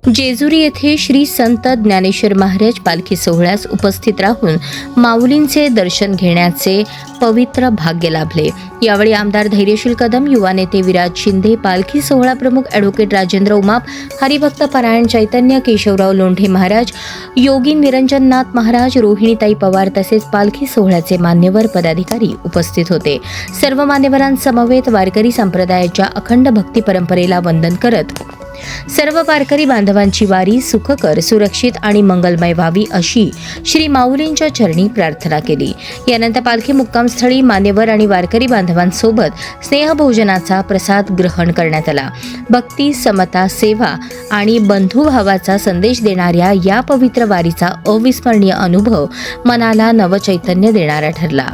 जेजुरी येथे श्री संत ज्ञानेश्वर महाराज पालखी सोहळ्यास उपस्थित राहून माऊलींचे दर्शन घेण्याचे पवित्र भाग्य लाभले। यावेळी आमदार धैर्यशील कदम, युवा नेते विराज शिंदे, पालखी सोहळा प्रमुख ॲडव्होकेट राजेंद्र उमाप, हरिभक्त पारायण चैतन्य, केशवराव लोंढे महाराज, योगी निरंजननाथ महाराज, रोहिणीताई पवार तसेच पालखी सोहळ्याचे मान्यवर पदाधिकारी उपस्थित होते। सर्व मान्यवरांसमवेत वारकरी संप्रदायाच्या अखंड भक्ती परंपरेला वंदन करत सर्व वारकरी बांधवांची वारी सुखकर, सुरक्षित आणि मंगलमय व्हावी अशी श्री माऊलींच्या चरणी प्रार्थना केली। यानंतर पालखी मुक्कामस्थळी मान्यवर आणि वारकरी बांधवांसोबत स्नेहभोजनाचा प्रसाद ग्रहण करण्यात आला। भक्ती, समता, सेवा आणि बंधुभावाचा संदेश देणाऱ्या या पवित्र वारीचा अविस्मरणीय अनुभव मनाला नवचैतन्य देणारा ठरला।